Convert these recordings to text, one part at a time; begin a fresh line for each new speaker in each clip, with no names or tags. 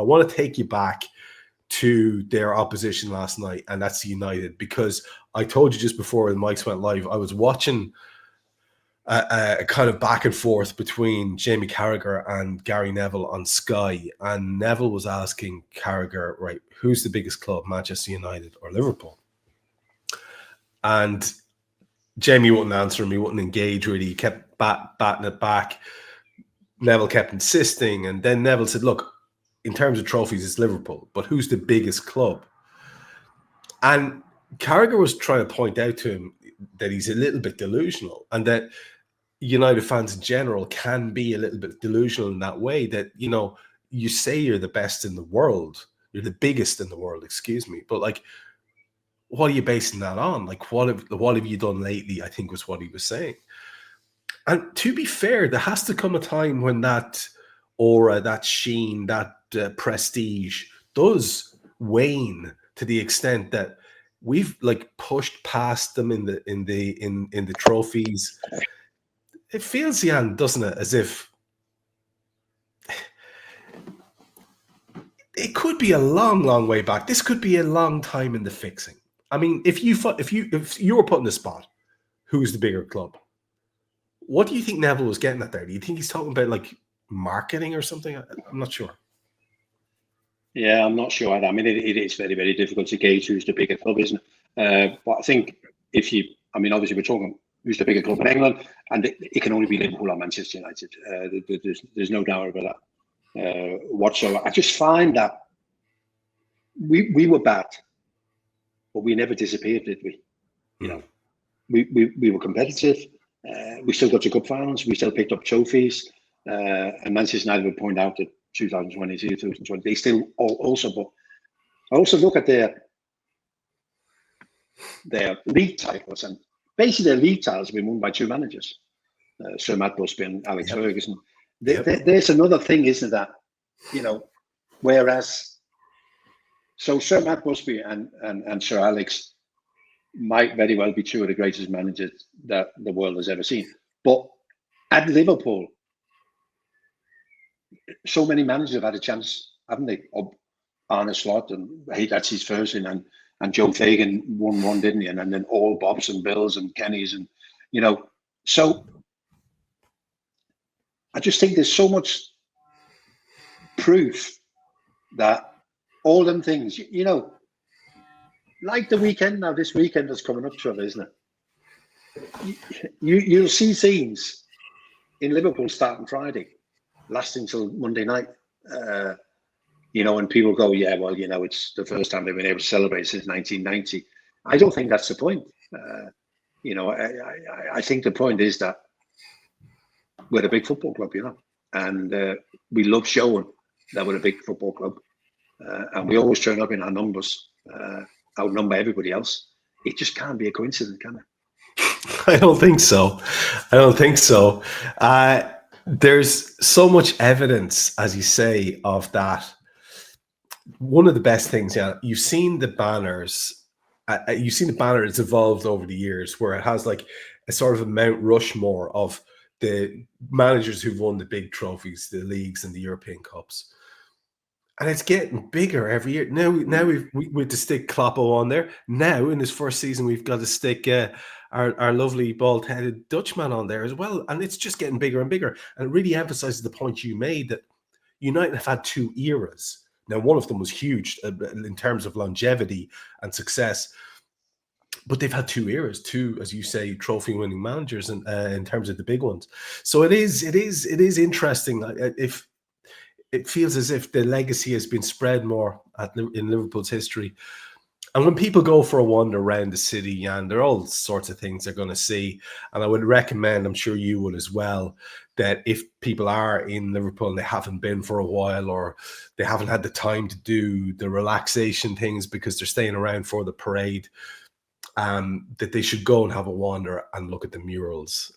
want to take you back to their opposition last night, and that's United, because I told you just before the mics went live, I was watching a kind of back and forth between Jamie Carragher and Gary Neville on Sky, and Neville was asking Carragher, right, who's the biggest club, Manchester United or Liverpool? And Jamie wouldn't answer him, he wouldn't engage really, he kept batting it back. Neville kept insisting, and then Neville said, look, in terms of trophies, it's Liverpool, but who's the biggest club? And Carragher was trying to point out to him that he's a little bit delusional, and that United fans in general can be a little bit delusional in that way, that, you know, you say you're the best in the world, you're the biggest in the world, excuse me, but like, what are you basing that on? Like, what have you done lately, I think was what he was saying. And to be fair, there has to come a time when that aura, that sheen, that prestige does wane to the extent that we've like pushed past them in the trophies. It feels, Jan, doesn't it, as if it could be a long, long way back. This could be a long time in the fixing. I mean, if you were put in the spot, who's the bigger club? What do you think Neville was getting at there? Do you think he's talking about like marketing or something? I'm not sure.
Yeah, I'm not sure either. I mean, it is very, very difficult to gauge who's the bigger club, isn't it? But I think obviously we're talking who's the bigger club in England, and it can only be Liverpool or Manchester United. There's no doubt about that whatsoever. I just find that we were bad, but we never disappeared, did we? You know, we were competitive. We still got to cup finals. We still picked up trophies. And Manchester United would point out that 2022, 2020, they still also. But I also look at their league titles, and basically their league titles have been won by two managers, Sir Matt Busby and Alex Ferguson. There's another thing, isn't it, that, you know, whereas so Sir Matt Busby and Sir Alex might very well be two of the greatest managers that the world has ever seen. But at Liverpool, so many managers have had a chance, haven't they? Arne Slot, and that's his first in, and Joe Fagan won one, didn't he? And then all Bobs and Bills and Kennys, and, you know, so I just think there's so much proof that all them things, you know, like the weekend now, this weekend is coming up, Trevor, isn't it? You'll see scenes in Liverpool starting Friday, lasting till Monday night. You know, and people go, yeah, well, you know, it's the first time they've been able to celebrate since 1990. I don't think that's the point. You know, I think the point is that we're a big football club, you know, and we love showing that we're a big football club, and we always turn up in our numbers, outnumber everybody else. It just can't be a coincidence, can it?
I don't think so. There's so much evidence, as you say, of that. One of the best things, yeah, you've seen the banners. You've seen the banner. It's evolved over the years, where it has like a sort of a Mount Rushmore of the managers who've won the big trophies, the leagues and the European Cups. And it's getting bigger every year. Now we've to stick Kloppo on there. Now in his first season, we've got to stick our lovely bald-headed Dutchman on there as well. And it's just getting bigger and bigger. And it really emphasizes the point you made that United have had two eras. Now, one of them was huge in terms of longevity and success, but they've had two eras, two, as you say, trophy-winning managers, and in terms of the big ones. So it is interesting. If it feels as if the legacy has been spread more in Liverpool's history. And when people go for a wander around the city, Jan, there are all sorts of things they're going to see. And I would recommend, I'm sure you would as well, that if people are in Liverpool and they haven't been for a while, or they haven't had the time to do the relaxation things because they're staying around for the parade, that they should go and have a wander and look at the murals,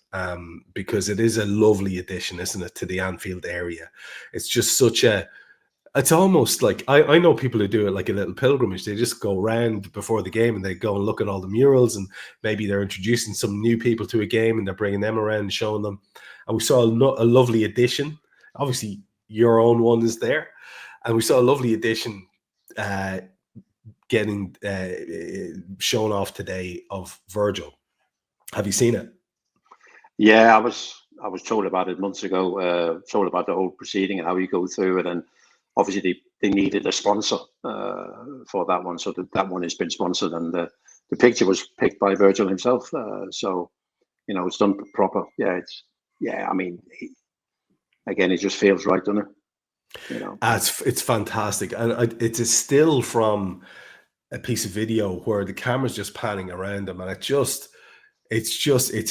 because it is a lovely addition, isn't it, to the Anfield area. It's just such a... It's almost like, I know people who do it like a little pilgrimage. They just go around before the game and they go and look at all the murals, and maybe they're introducing some new people to a game and they're bringing them around and showing them. And we saw a lovely addition. Obviously, your own one is there. and we saw a lovely addition getting shown off today of Virgil. Have you seen it?
Yeah, I was told about it months ago. Told about the whole proceeding and how you go through it, and obviously they needed a sponsor for that one, so that one has been sponsored, and the picture was picked by Virgil himself. So it's done proper. I mean, again, it just feels right, doesn't it?
It's fantastic, and it's a still from a piece of video where the camera's just panning around him, and it's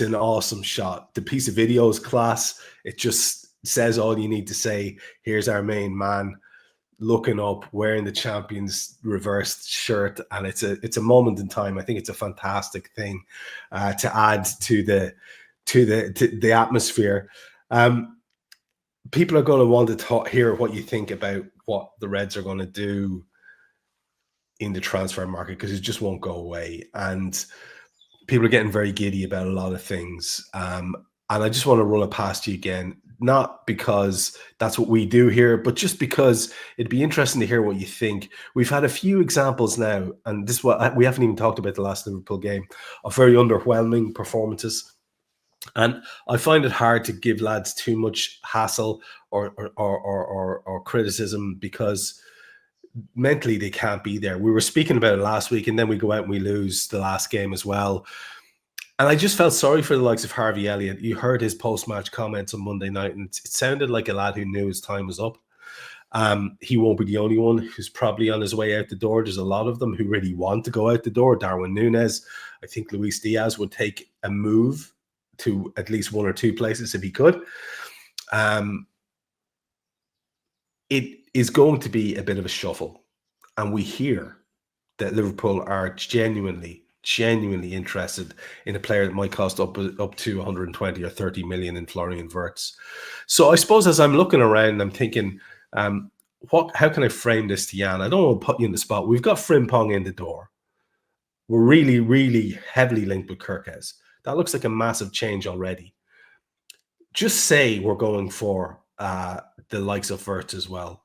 an awesome shot. The piece of video is class. It just says all you need to say. Here's our main man looking up, wearing the champions reversed shirt, and it's a moment in time. I think it's a fantastic thing to add to the atmosphere. People are going to want to hear what you think about what the Reds are going to do in the transfer market, because it just won't go away, and people are getting very giddy about a lot of things. And I just want to run it past you again, not because that's what we do here, but just because it'd be interesting to hear what you think. We've had a few examples now, and this is what we haven't even talked about the last Liverpool game, of very underwhelming performances. And I find it hard to give lads too much hassle or criticism, because mentally they can't be there. We were speaking about it last week, and then we go out and we lose the last game as well. And I just felt sorry for the likes of Harvey Elliott. You heard his post-match comments on Monday night, and it sounded like a lad who knew his time was up. He won't be the only one who's probably on his way out the door. There's a lot of them who really want to go out the door. Darwin Núñez, I think Luis Diaz would take a move to at least one or two places if he could. It is going to be a bit of a shuffle, and we hear that Liverpool are genuinely interested in a player that might cost up to 120 or 30 million in Florian Wirtz. So I suppose as I'm looking around, I'm thinking, how can I frame this to Jan? I don't want to put you in the spot. We've got Frimpong in the door. We're really, really heavily linked with Kirkes. That looks like a massive change already. Just say we're going for the likes of Wirtz as well.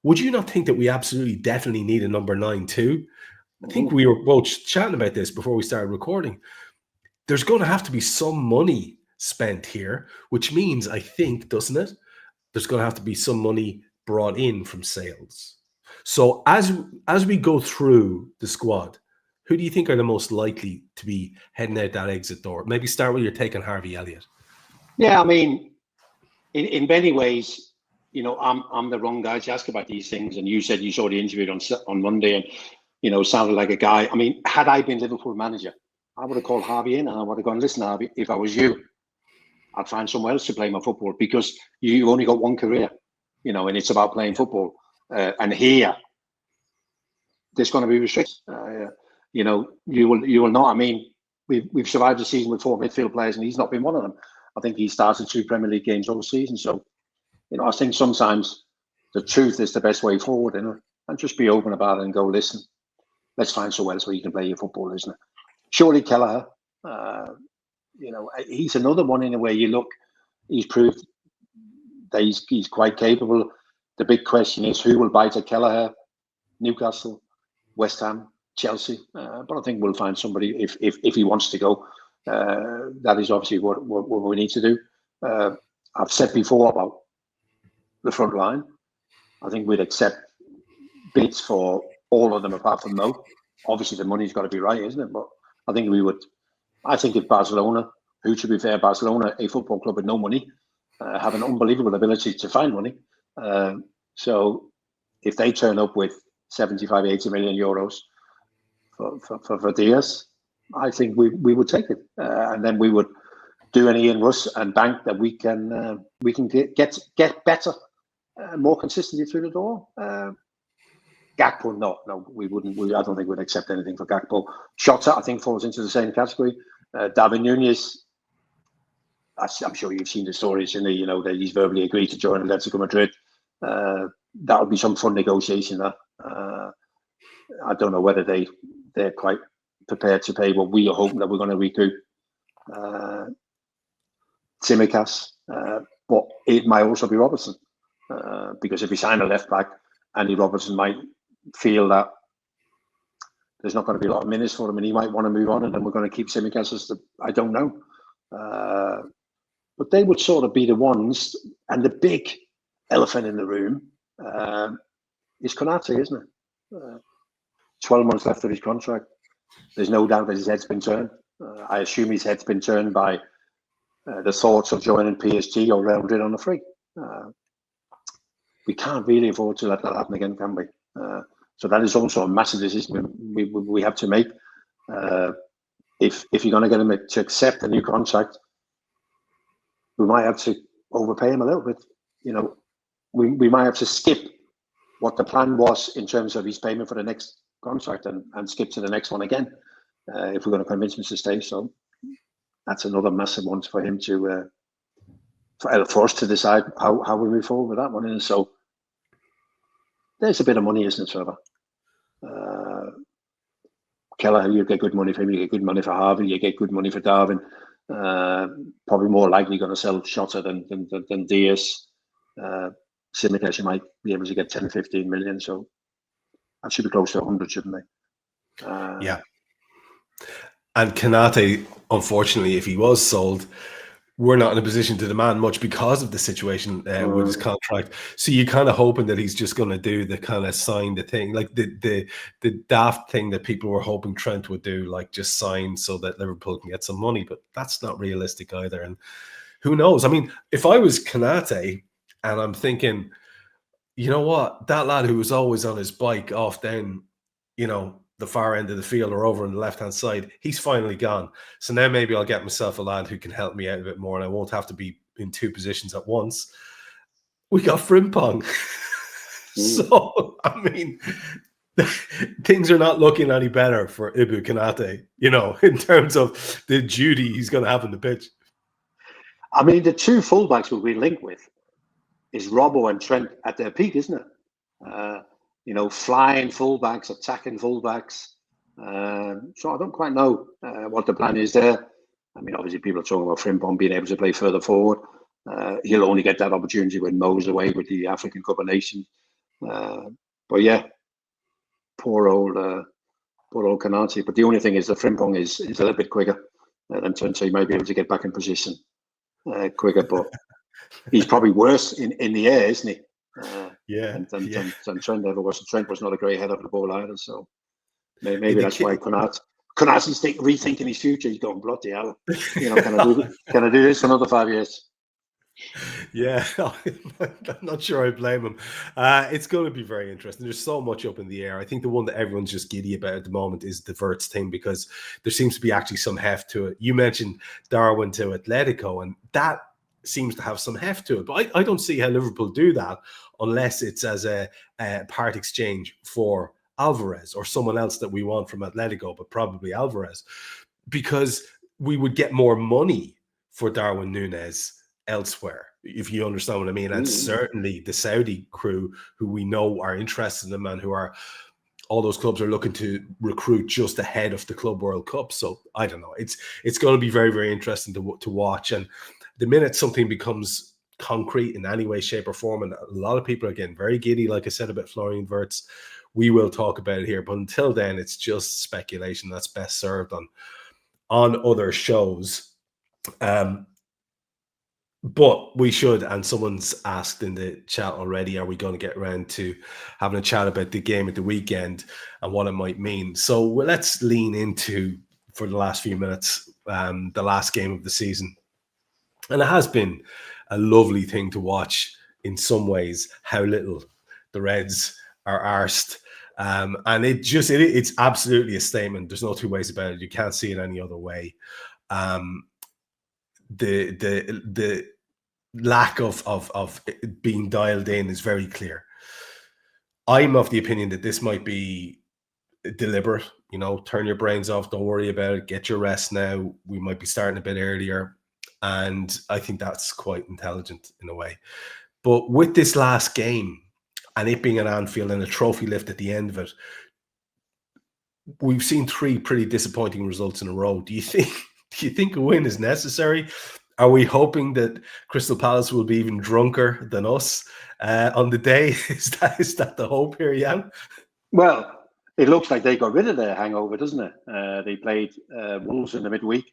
Would you not think that we absolutely definitely need a number 9 too? I think we were both chatting about this before we started recording. There's going to have to be some money spent here, which means, I think, doesn't it? There's going to have to be some money brought in from sales. So as we go through the squad, who do you think are the most likely to be heading out that exit door? Maybe start with your take on Harvey Elliott.
Yeah, I mean, in many ways, I'm the wrong guy to ask about these things. And you said you saw the interview on Monday, and sounded like a guy. I mean, had I been Liverpool manager, I would have called Harvey in, and I would have gone, listen, Harvey, if I was you, I'd find somewhere else to play my football, because you only got one career, and it's about playing football. And here, there's going to be restrictions. You will not. I mean, we've survived the season with 4 midfield players, and he's not been one of them. I think he started 2 Premier League games all season. So, I think sometimes the truth is the best way forward, and just be open about it and go, listen, let's find somewhere else where you can play your football, isn't it? Surely Kelleher, he's another one in a way. You look, he's proved that he's quite capable. The big question is who will bite at Kelleher? Newcastle, West Ham, Chelsea. But I think we'll find somebody if he wants to go. That is obviously what we need to do. I've said before about the front line. I think we'd accept bids for all of them apart from Mo. Obviously, the money's got to be right, isn't it? But I think we would. I think if Barcelona, who, to be fair, Barcelona, a football club with no money, have an unbelievable ability to find money. So if they turn up with 75, 80 million euros for Diaz, I think we would take it, and then we would do an Ian Russ and bank that we can get better, more consistently through the door. Gakpo, no, we wouldn't. I don't think we'd accept anything for Gakpo. Shota, I think, falls into the same category. Darwin Núñez, I'm sure you've seen the stories, that he's verbally agreed to join Atletico Madrid. That would be some fun negotiation. I don't know whether they're quite prepared to pay what we are hoping that we're going to recoup. Tsimikas, but it might also be Robertson, because if we sign a left back Andy Robertson might feel that there's not going to be a lot of minutes for him, and he might want to move on, and then we're going to keep Tsimikas as I don't know. But they would sort of be the ones, and the big elephant in the room is Konate, isn't it? 12 months left of his contract. There's no doubt that his head's been turned. I assume his head's been turned by the thoughts of joining PSG or Real Madrid on the free. We can't really afford to let that happen again, can we? So that is also a massive decision we have to make. If you're going to get him to accept a new contract, we might have to overpay him a little bit. You know, we might have to skip what the plan was in terms of his payment for the next contract and skip to the next one again if we're going to convince him to stay. So that's another massive one for him to for us to decide how we move forward with that one. And so there's a bit of money, isn't it, Trevor? Kelleher, you get good money for him, you get good money for Harvey, you get good money for Darwin. Probably more likely going to sell Shota than Diaz. Tsimikas, you might be able to get 10, 15 million. So that should be close to 100, shouldn't they?
Yeah. And Konate, unfortunately, if he was sold, we're not in a position to demand much because of the situation with his contract. So you're kind of hoping that he's just going to do the kind of sign the thing, like the daft thing that people were hoping Trent would do, like just sign so that Liverpool can get some money. But that's not realistic either. And who knows? I mean, if I was Konate and I'm thinking, you know what, that lad who was always on his bike off down, you know, the far end of the field or over on the left-hand side, he's finally gone. So now maybe I'll get myself a lad who can help me out a bit more and I won't have to be in two positions at once. We got Frimpong. So, I mean, things are not looking any better for Ibu Konate, you know, in terms of the duty he's going to have on the pitch.
I mean, the two fullbacks we'll be linked with is Robbo and Trent at their peak, isn't it? You know, flying fullbacks, attacking fullbacks. So I don't quite know what the plan is there. I mean, obviously people are talking about Frimpong being able to play further forward. He'll only get that opportunity when Mo's away with the African Cup of Nations. But yeah, poor old Konate. But the only thing is that Frimpong is a little bit quicker than Trent, so he might be able to get back in position quicker. But he's probably worse in the air, isn't he? Than Trent ever was. Trent was not a great head of the ball either, so maybe that's why Konate's rethinking his future. He's going, bloody hell, you know, can I do this for another 5 years?
Yeah, I'm not sure I blame him. It's going to be very interesting. There's so much up in the air. I think the one that everyone's just giddy about at the moment is the Wirtz thing, because there seems to be actually some heft to it. You mentioned Darwin to Atletico, and that seems to have some heft to it. But I don't see how Liverpool do that unless it's as a part exchange for Alvarez or someone else that we want from Atletico, but probably Alvarez, because we would get more money for Darwin Núñez elsewhere, if you understand what I mean. And certainly the Saudi crew, who we know are interested in him and who are, all those clubs are looking to recruit just ahead of the Club World Cup. So I don't know. It's going to be very, very interesting to watch. And the minute something becomes concrete in any way, shape, or form, and a lot of people are getting very giddy, like I said about Florian Wirtz, we will talk about it here. But until then, it's just speculation that's best served on other shows. But we should, and someone's asked in the chat already, are we going to get around to having a chat about the game at the weekend and what it might mean? So let's lean into, for the last few minutes, the last game of the season. And it has been a lovely thing to watch in some ways, how little the Reds are arsed. And it's absolutely a statement. There's no two ways about it. You can't see it any other way. The lack of being dialed in is very clear. I'm of the opinion that this might be deliberate. You know, turn your brains off. Don't worry about it. Get your rest now. We might be starting a bit earlier. And I think that's quite intelligent in a way. But with this last game and it being at Anfield and a trophy lift at the end of it, we've seen 3 pretty disappointing results in a row. Do you think a win is necessary? Are we hoping that Crystal Palace will be even drunker than us on the day? Is that the hope here, Jan?
Well, it looks like they got rid of their hangover, doesn't it? They played Wolves in the midweek,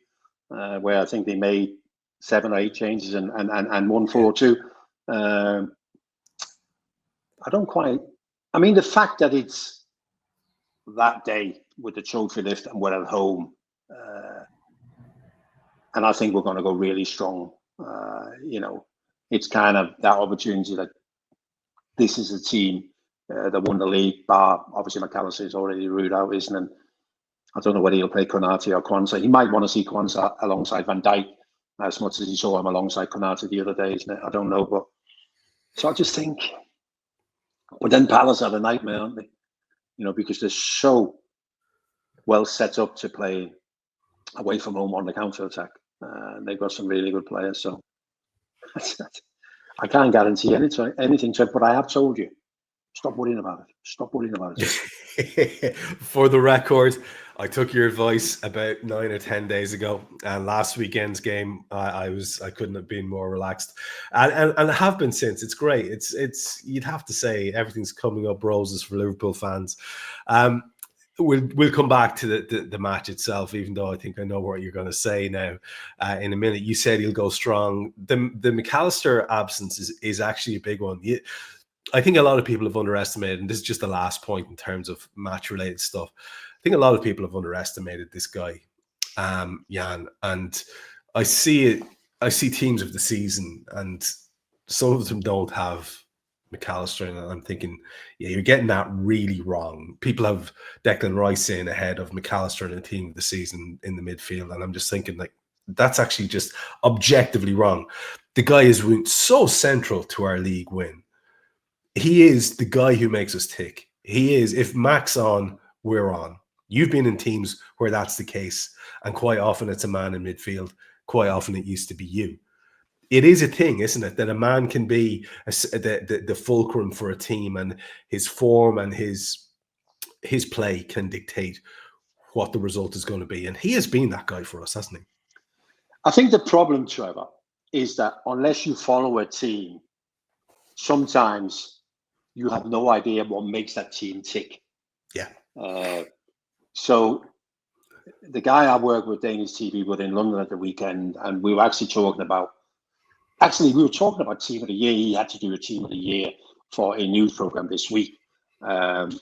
where I think they made 7 or 8 changes and won 4-2. I don't quite. I mean, the fact that it's that day with the trophy lift and we're at home, and I think we're going to go really strong. It's kind of that opportunity that this is a team that won the league. Bar obviously McAllister is already ruled out, isn't it? I don't know whether he'll play Konate or Kwanzaa. He might want to see Kwanzaa alongside Van Dijk as much as he saw him alongside Konate the other day, isn't it? I don't know, but so I just think. But then Palace are a nightmare, aren't they? Because they're so well set up to play away from home on the counter attack. They've got some really good players, so I can't guarantee anything, Trev, but I have told you, stop worrying about it. Stop worrying about it.
For the record, I took your advice about 9 or 10 days ago, and last weekend's game, I couldn't have been more relaxed, and I have been since. It's great. It's you'd have to say everything's coming up roses for Liverpool fans. We'll come back to the match itself, even though I think I know what you're going to say now. In a minute, you said he'll go strong. The McAllister absence is actually a big one. I think a lot of people have underestimated, and this is just the last point in terms of match-related stuff. I think a lot of people have underestimated this guy, Jan. And I see it. I see teams of the season, and some of them don't have McAllister, and I'm thinking, yeah, you're getting that really wrong. People have Declan Rice in ahead of McAllister in a team of the season in the midfield, and I'm just thinking, like, that's actually just objectively wrong. The guy is so central to our league win. He is the guy who makes us tick. He is. If Mac's on, we're on. You've been in teams where that's the case, and quite often it's a man in midfield. Quite often it used to be you. It is a thing, isn't it, that a man can be the fulcrum for a team, and his form and his play can dictate what the result is going to be. And he has been that guy for us, hasn't he?
I think the problem, Trevor, is that unless you follow a team, sometimes you have no idea what makes that team tick.
Yeah.
So the guy I work with, Danish TV, was in London at the weekend, and we were actually talking about Team of the Year. He had to do a Team of the Year for a news program this week. And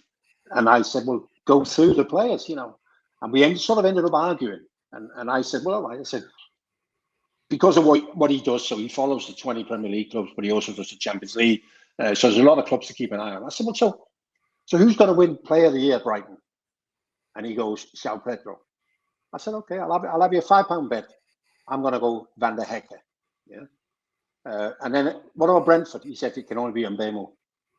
I said, well, go through the players, And we ended up arguing. And I said, because of what he does, so he follows the 20 Premier League clubs, but he also does the Champions League. So there's a lot of clubs to keep an eye on. I said, well, so who's going to win Player of the Year at Brighton? And he goes, João Pedro. I said, okay, I'll have you a £5 bet. I'm going to go Van der Hecke. Yeah. And then what about Brentford? He said it can only be Mbemo.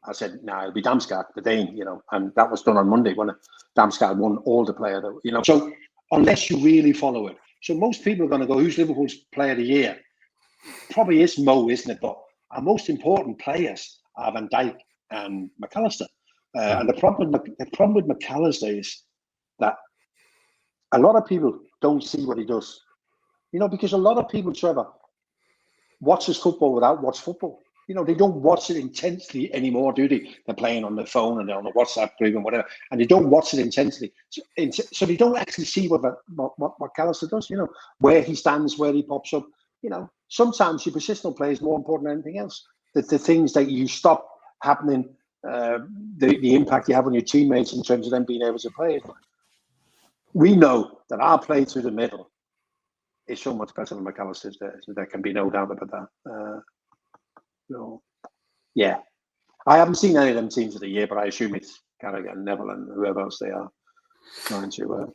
I said, no, it'll be Damsgaard, the Dane, and that was done on Monday when Damsgaard won all the player, So unless you really follow it. So most people are going to go, who's Liverpool's Player of the Year? Probably is Mo, isn't it? But our most important players are Van Dijk and McAllister. And the problem with McAllister is that a lot of people don't see what he does. Because a lot of people, Trevor, watches football without watch football. They don't watch it intensely anymore, do they? They're playing on the phone and they're on the WhatsApp group and whatever, and they don't watch it intensely. So they don't actually see what McAllister does, where he stands, where he pops up. Sometimes your positional play is more important than anything else. The things that you stop happening, the impact you have on your teammates in terms of them being able to play. We know that our play through the middle is so much better than McAllister's. There can be no doubt about that. Yeah, I haven't seen any of them teams of the year, but I assume it's Carragher, Neville, and whoever else they are trying to.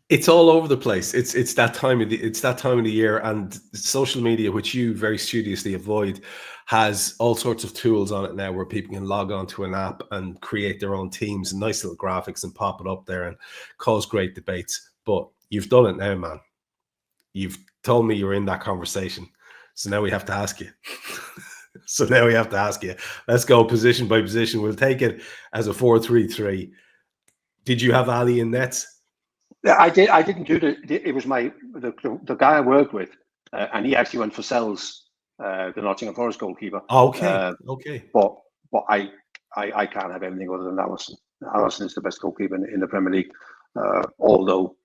It's all over the place. It's that time of the year, and social media, which you very studiously avoid, has all sorts of tools on it now where people can log on to an app and create their own teams and nice little graphics and pop it up there and cause great debates. But you've done it now, man. You've told me you're in that conversation. So now we have to ask you. Let's go position by position. We'll take it as a 4-3-3. Did you have Ali in nets?
I did. I didn't do it was the guy I worked with and he actually went for Sells, the Nottingham Forest goalkeeper.
Okay.
But I can't have anything other than Allister. Allister is the best goalkeeper in the Premier League, although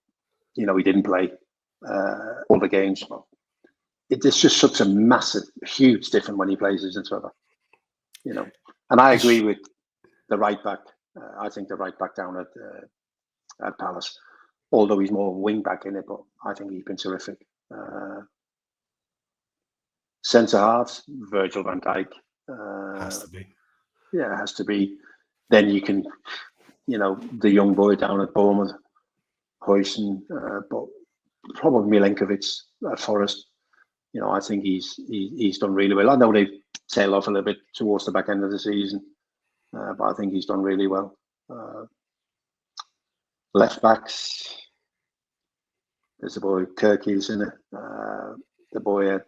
he didn't play all the games. It's just such a massive, huge difference when he plays, isn't it? And I agree with the right back. I think the right back down at Palace, although he's more wing back in it, but I think he's been terrific. Centre halves, Virgil van Dijk.
Has to be.
Yeah, it has to be. Then you can, the young boy down at Bournemouth, Huijsen, but probably Milenkovic at Forest. I think he's done really well. I know they've tailed off a little bit towards the back end of the season, but I think he's done really well. Left backs, there's the boy Kirky's in it, the boy at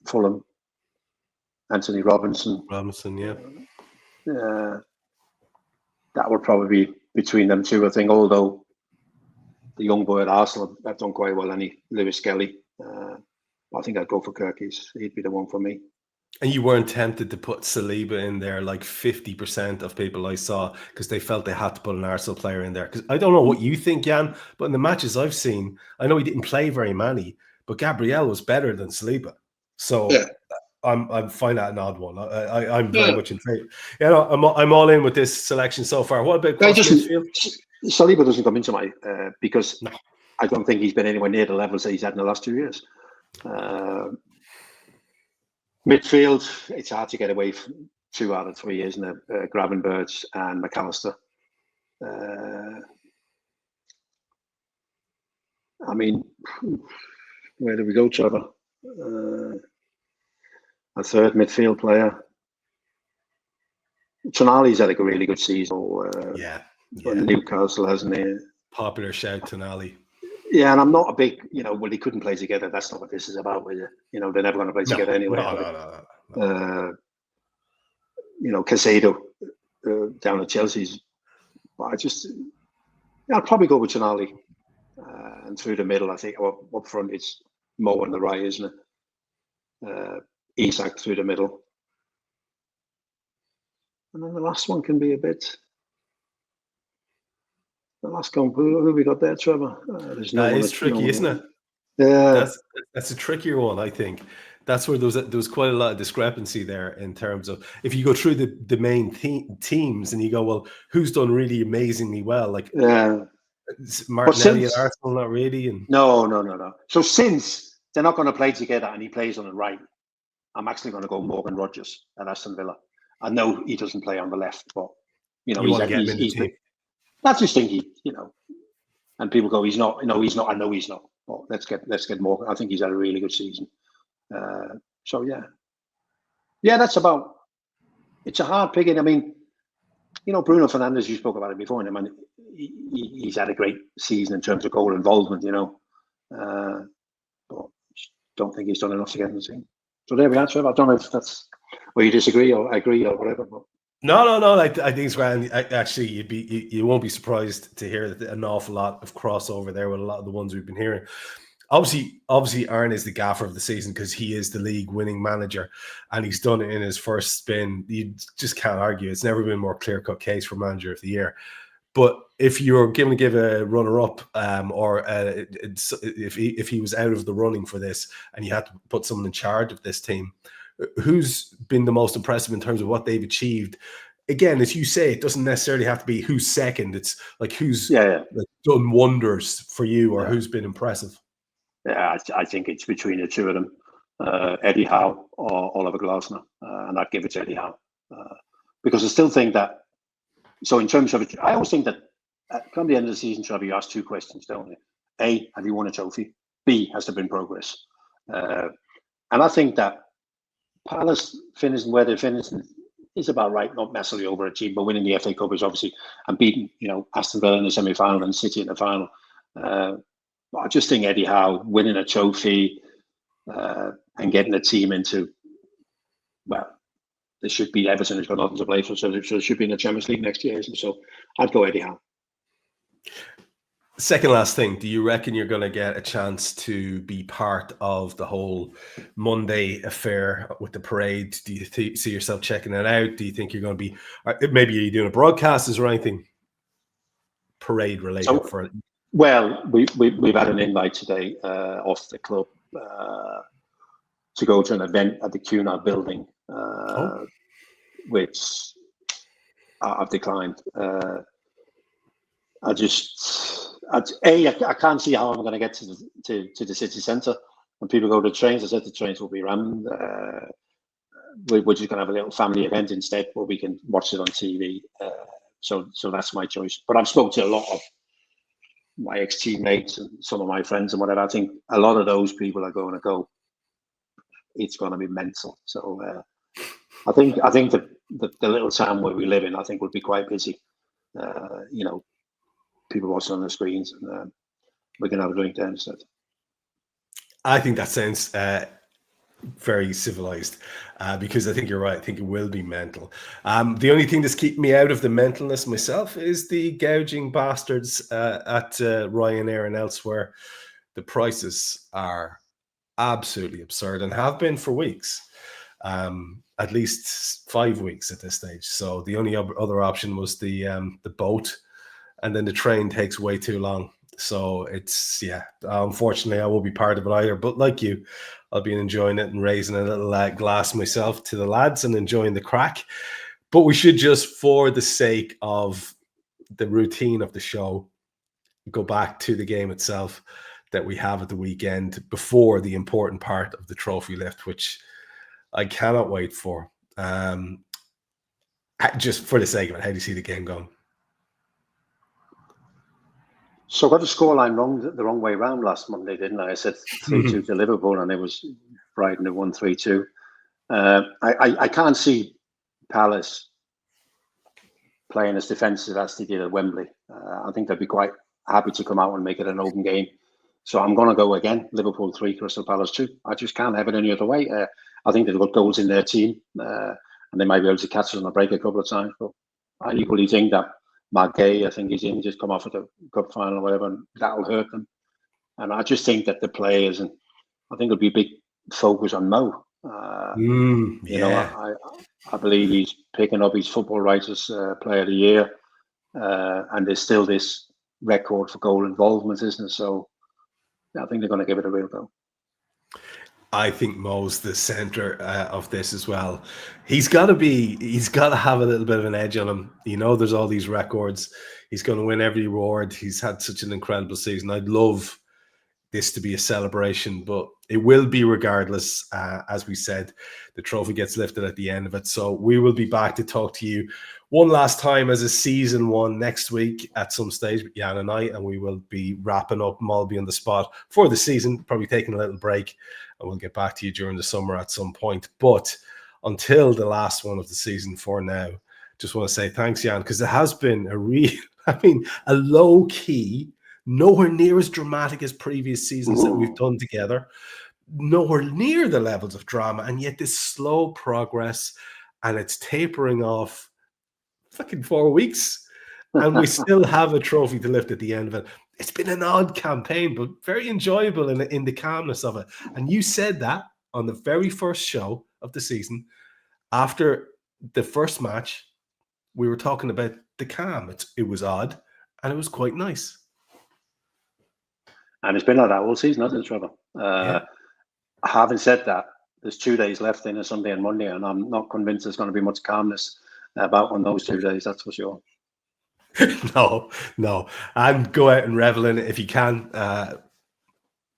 Fulham, Anthony Robinson.
Yeah.
That would probably be between them two, I think, although the young boy at Arsenal have done quite well, Lewis Skelly. I think I'd go for Kirky's. He'd be the one for me.
And you weren't tempted to put Saliba in there, like 50% of people I saw, because they felt they had to put an Arsenal player in there. Because I don't know what you think, Jan, but in the matches I've seen, I know he didn't play very many, but Gabriel was better than Saliba. So yeah. I find that an odd one. I'm very much in favor. I'm all in with this selection so far. What about cross midfield?
Saliba doesn't come into my because I don't think he's been anywhere near the levels that he's had in the last 2 years. Midfield, it's hard to get away from 2 out of 3, isn't it? Gravenberch and McAllister. Where do we go, Trevor? A third midfield player. Tonali's had a really good season. Newcastle, hasn't he?
Popular shout, Tonali.
Yeah, and I'm not a big, they couldn't play together. That's not what this is about, is it? They're never going to play together anyway. No. Casado down at Chelsea's. But I'll probably go with Tonali. And through the middle, I think, up front, it's Mo on the right, isn't it? Isak through the middle. And then the last one can be a bit... The last one, who we got there, Trevor?
It's tricky, isn't it?
Yeah.
That's a trickier one, I think. That's where there was quite a lot of discrepancy there in terms of, if you go through the main teams and you go, well, who's done really amazingly well? Like Martinelli at Arsenal, not really. And
No. So since they're not going to play together and he plays on the right, I'm actually going to go Morgan Rogers at Aston Villa. I know he doesn't play on the left, but he's in the team. That's just thinking, and people go, he's not. No, he's not. I know he's not. Well, let's get Morgan. I think he's had a really good season. So yeah, that's about. It's a hard picking. Bruno Fernandes. You spoke about it before, and he's had a great season in terms of goal involvement. But don't think he's done enough to get in the team. So there we are, Trevor. I don't know if that's where you disagree or agree or whatever. But.
No. I think it's grand. Actually, you won't be surprised to hear that an awful lot of crossover there with a lot of the ones we've been hearing. Obviously, Aaron is the gaffer of the season because he is the league-winning manager, and he's done it in his first spin. You just can't argue. It's never been a more clear-cut case for manager of the year. But if you're going to give a runner-up, if he was out of the running for this, and you had to put someone in charge of this team, who's been the most impressive in terms of what they've achieved? Again, as you say, it doesn't necessarily have to be who's second. It's like who's done wonders for you, or who's been impressive.
Yeah, I think it's between the two of them, Eddie Howe or Oliver Glasner, and I'd give it to Eddie Howe because I still think that. So in terms of it, I always think that come the end of the season, Trevor, you ask 2 questions, don't you? A, have you won a trophy? B, has there been progress? And I think that Palace finishing where they're finishing is about right, not massively overachieved, but winning the FA Cup is obviously, and beating Aston Villa in the semi-final and City in the final. I just think Eddie Howe winning a trophy and getting the team into, there should be Everton has got nothing to play for, so they should be in the Champions League next year. So I'd go Eddie Howe.
Second last thing, do you reckon you're going to get a chance to be part of the whole Monday affair with the parade? Do you see yourself checking it out? Do you think you're going to be, maybe you're doing a broadcast? Is there anything parade related for it?
Well, we've had an invite today off the club to go to an event at the Cunard building, which I've declined. I can't see how I'm going to get to the city centre. When people go to the trains, I said the trains will be rammed. We're just going to have a little family event instead where we can watch it on TV. So that's my choice. But I've spoken to a lot of my ex-teammates and some of my friends and whatever. I think a lot of those people are going to go. It's going to be mental. So I think the little town where we live in, I think, would be quite busy. People watching on the screens, and we can have a drink there instead.
I think that sounds very civilized, because I think you're right. I think it will be mental. The only thing that's keeping me out of the mentalness myself is the gouging bastards at Ryanair and elsewhere. The prices are absolutely absurd and have been for weeks, at least 5 weeks at this stage. So the only other option was the boat, and then the train takes way too long. So it's, unfortunately, I won't be part of it either. But like you, I'll be enjoying it and raising a little glass myself to the lads and enjoying the crack. But we should just, for the sake of the routine of the show, go back to the game itself that we have at the weekend before the important part of the trophy lift, which I cannot wait for. Just for the sake of it, how do you see the game going?
So I got the scoreline the wrong way around last Monday, didn't I? I said 3-2 to Liverpool, and it was Brighton who won 3-2. I can't see Palace playing as defensive as they did at Wembley. I think they'd be quite happy to come out and make it an open game. So I'm going to go again, Liverpool 3, Crystal Palace 2. I just can't have it any other way. I think they've got goals in their team, and they might be able to catch us on a break a couple of times. But I equally think that Mark Gay, I think he's in, just come off at the cup final or whatever, and that'll hurt them. And I just think that the players, and I think it'll be a big focus on Mo. I believe he's picking up his Football Writers Player of the Year, and there's still this record for goal involvement, isn't it? So I think they're going to give it a real go.
I think Mo's the center of this as well. He's got to have a little bit of an edge on him. There's all these records. He's going to win every award. He's had such an incredible season. I'd love this to be a celebration, but it will be regardless. As we said, the trophy gets lifted at the end of it. So we will be back to talk to you one last time as a season one next week at some stage with Jan and I, and we will be wrapping up Molby on the spot for the season, probably taking a little break, and we'll get back to you during the summer at some point. But until the last one of the season for now, just want to say thanks, Jan, because it has been a low key, nowhere near as dramatic as previous seasons that we've done together, nowhere near the levels of drama, and yet this slow progress, and it's tapering off fucking 4 weeks, and we still have a trophy to lift at the end of it. It's been an odd campaign, but very enjoyable in the calmness of it. And you said that on the very first show of the season, after the first match, we were talking about the calm. It was odd, and it was quite nice.
And it's been like that all season, hasn't it, Trevor? Having said that, there's 2 days left in a Sunday and Monday, and I'm not convinced there's going to be much calmness about on those 2 days, that's for sure.
No. And go out and revel in it if you can.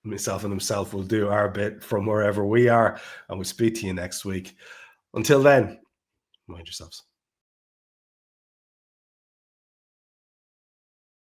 Myself and himself will do our bit from wherever we are, and we'll speak to you next week. Until then, mind yourselves.